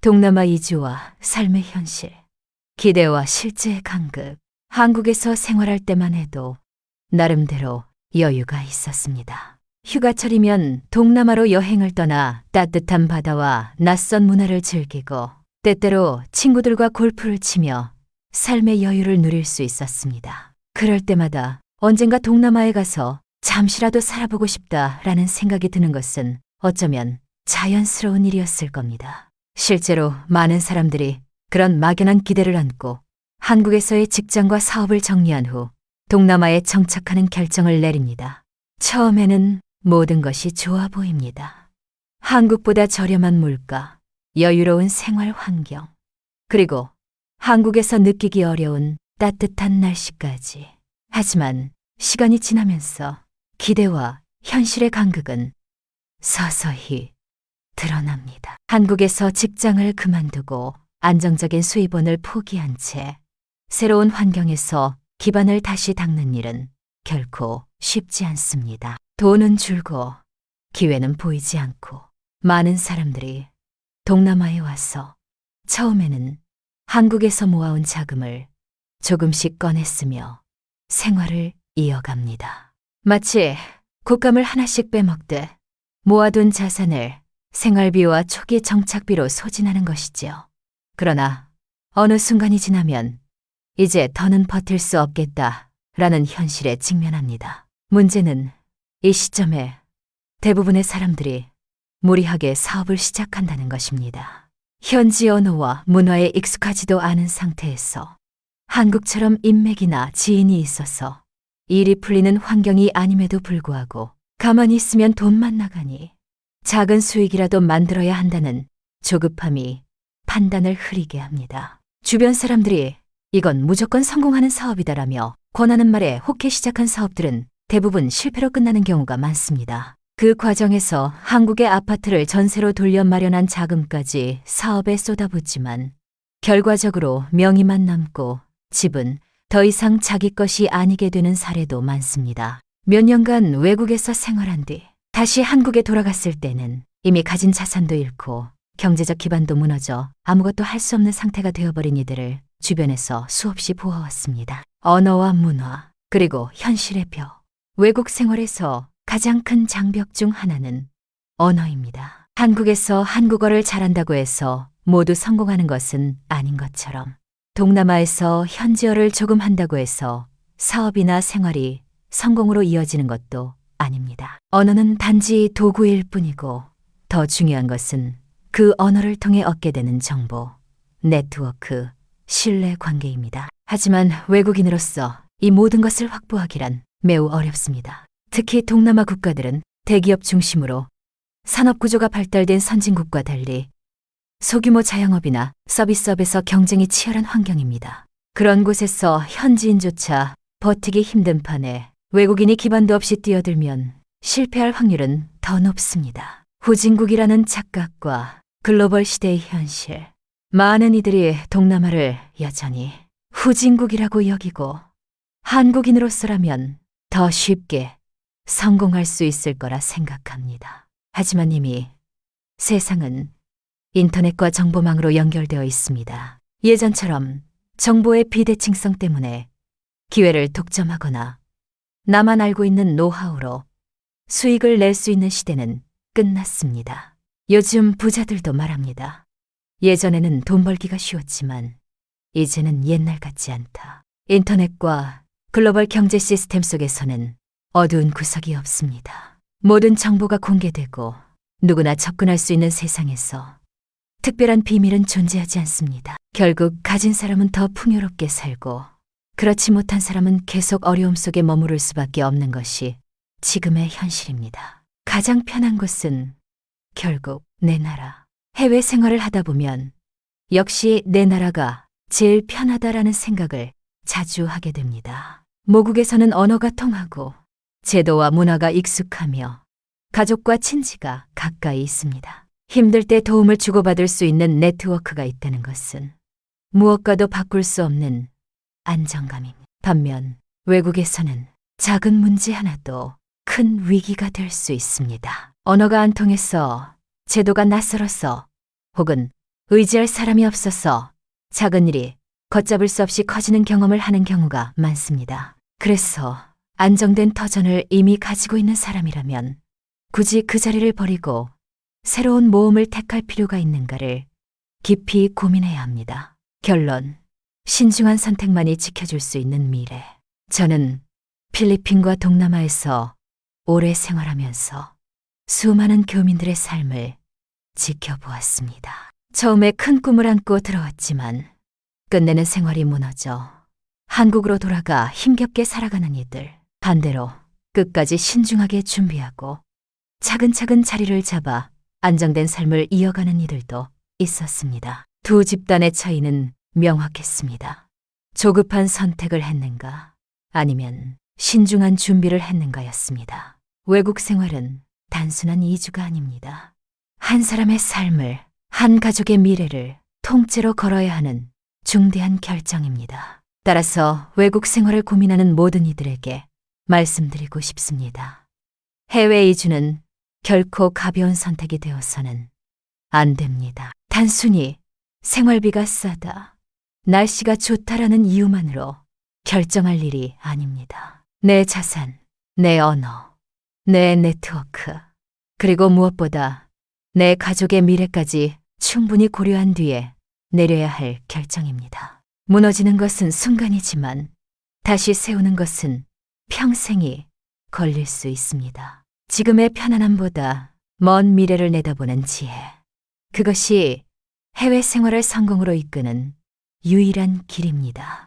동남아 이주와 삶의 현실, 기대와 실제의 간극. 한국에서 생활할 때만 해도 나름대로 여유가 있었습니다. 휴가철이면 동남아로 여행을 떠나 따뜻한 바다와 낯선 문화를 즐기고 때때로 친구들과 골프를 치며 삶의 여유를 누릴 수 있었습니다. 그럴 때마다 언젠가 동남아에 가서 잠시라도 살아보고 싶다라는 생각이 드는 것은 어쩌면 자연스러운 일이었을 겁니다. 실제로 많은 사람들이 그런 막연한 기대를 안고 한국에서의 직장과 사업을 정리한 후 동남아에 정착하는 결정을 내립니다. 처음에는 모든 것이 좋아 보입니다. 한국보다 저렴한 물가, 여유로운 생활 환경, 그리고 한국에서 느끼기 어려운 따뜻한 날씨까지. 하지만 시간이 지나면서 기대와 현실의 간극은 서서히 드러납니다. 한국에서 직장을 그만두고 안정적인 수입원을 포기한 채 새로운 환경에서 기반을 다시 닦는 일은 결코 쉽지 않습니다. 돈은 줄고 기회는 보이지 않고 많은 사람들이 동남아에 와서 처음에는 한국에서 모아온 자금을 조금씩 꺼내쓰며 생활을 이어갑니다. 마치 곶감을 하나씩 빼먹듯 모아둔 자산을 생활비와 초기 정착비로 소진하는 것이지요. 그러나 어느 순간이 지나면 이제 더는 버틸 수 없겠다라는 현실에 직면합니다. 문제는 이 시점에 대부분의 사람들이 무리하게 사업을 시작한다는 것입니다. 현지 언어와 문화에 익숙하지도 않은 상태에서 한국처럼 인맥이나 지인이 있어서 일이 풀리는 환경이 아님에도 불구하고 가만히 있으면 돈만 나가니 작은 수익이라도 만들어야 한다는 조급함이 판단을 흐리게 합니다. 주변 사람들이 이건 무조건 성공하는 사업이다라며 권하는 말에 혹해 시작한 사업들은 대부분 실패로 끝나는 경우가 많습니다. 그 과정에서 한국의 아파트를 전세로 돌려 마련한 자금까지 사업에 쏟아붓지만 결과적으로 명의만 남고 집은 더 이상 자기 것이 아니게 되는 사례도 많습니다. 몇 년간 외국에서 생활한 뒤 다시 한국에 돌아갔을 때는 이미 가진 자산도 잃고 경제적 기반도 무너져 아무것도 할 수 없는 상태가 되어버린 이들을 주변에서 수없이 보아왔습니다. 언어와 문화, 그리고 현실의 벽. 외국 생활에서 가장 큰 장벽 중 하나는 언어입니다. 한국에서 한국어를 잘한다고 해서 모두 성공하는 것은 아닌 것처럼 동남아에서 현지어를 조금 한다고 해서 사업이나 생활이 성공으로 이어지는 것도 아닙니다. 언어는 단지 도구일 뿐이고 더 중요한 것은 그 언어를 통해 얻게 되는 정보, 네트워크, 신뢰 관계입니다. 하지만 외국인으로서 이 모든 것을 확보하기란 매우 어렵습니다. 특히 동남아 국가들은 대기업 중심으로 산업 구조가 발달된 선진국과 달리 소규모 자영업이나 서비스업에서 경쟁이 치열한 환경입니다. 그런 곳에서 현지인조차 버티기 힘든 판에 외국인이 기반도 없이 뛰어들면 실패할 확률은 더 높습니다. 후진국이라는 착각과 글로벌 시대의 현실. 많은 이들이 동남아를 여전히 후진국이라고 여기고 한국인으로서라면 더 쉽게 성공할 수 있을 거라 생각합니다. 하지만 이미 세상은 인터넷과 정보망으로 연결되어 있습니다. 예전처럼 정보의 비대칭성 때문에 기회를 독점하거나 나만 알고 있는 노하우로 수익을 낼 수 있는 시대는 끝났습니다. 요즘 부자들도 말합니다. 예전에는 돈 벌기가 쉬웠지만 이제는 옛날 같지 않다. 인터넷과 글로벌 경제 시스템 속에서는 어두운 구석이 없습니다. 모든 정보가 공개되고 누구나 접근할 수 있는 세상에서 특별한 비밀은 존재하지 않습니다. 결국 가진 사람은 더 풍요롭게 살고 그렇지 못한 사람은 계속 어려움 속에 머무를 수밖에 없는 것이 지금의 현실입니다. 가장 편한 곳은 결국 내 나라. 해외 생활을 하다 보면 역시 내 나라가 제일 편하다라는 생각을 자주 하게 됩니다. 모국에서는 언어가 통하고 제도와 문화가 익숙하며 가족과 친지가 가까이 있습니다. 힘들 때 도움을 주고받을 수 있는 네트워크가 있다는 것은 무엇과도 바꿀 수 없는 안정감입니다. 반면 외국에서는 작은 문제 하나도 큰 위기가 될 수 있습니다. 언어가 안 통해서 제도가 낯설어서 혹은 의지할 사람이 없어서 작은 일이 걷잡을 수 없이 커지는 경험을 하는 경우가 많습니다. 그래서 안정된 터전을 이미 가지고 있는 사람이라면 굳이 그 자리를 버리고 새로운 모험을 택할 필요가 있는가를 깊이 고민해야 합니다. 결론, 신중한 선택만이 지켜줄 수 있는 미래. 저는 필리핀과 동남아에서 오래 생활하면서 수많은 교민들의 삶을 지켜보았습니다. 처음에 큰 꿈을 안고 들어왔지만 끝내는 생활이 무너져 한국으로 돌아가 힘겹게 살아가는 이들, 반대로 끝까지 신중하게 준비하고 차근차근 자리를 잡아 안정된 삶을 이어가는 이들도 있었습니다. 두 집단의 차이는 명확했습니다. 조급한 선택을 했는가, 아니면 신중한 준비를 했는가였습니다. 외국 생활은 단순한 이주가 아닙니다. 한 사람의 삶을, 한 가족의 미래를 통째로 걸어야 하는 중대한 결정입니다. 따라서 외국 생활을 고민하는 모든 이들에게 말씀드리고 싶습니다. 해외 이주는 결코 가벼운 선택이 되어서는 안 됩니다. 단순히 생활비가 싸다, 날씨가 좋다라는 이유만으로 결정할 일이 아닙니다. 내 자산, 내 언어, 내 네트워크, 그리고 무엇보다 내 가족의 미래까지 충분히 고려한 뒤에 내려야 할 결정입니다. 무너지는 것은 순간이지만 다시 세우는 것은 평생이 걸릴 수 있습니다. 지금의 편안함보다 먼 미래를 내다보는 지혜. 그것이 해외 생활을 성공으로 이끄는 유일한 길입니다.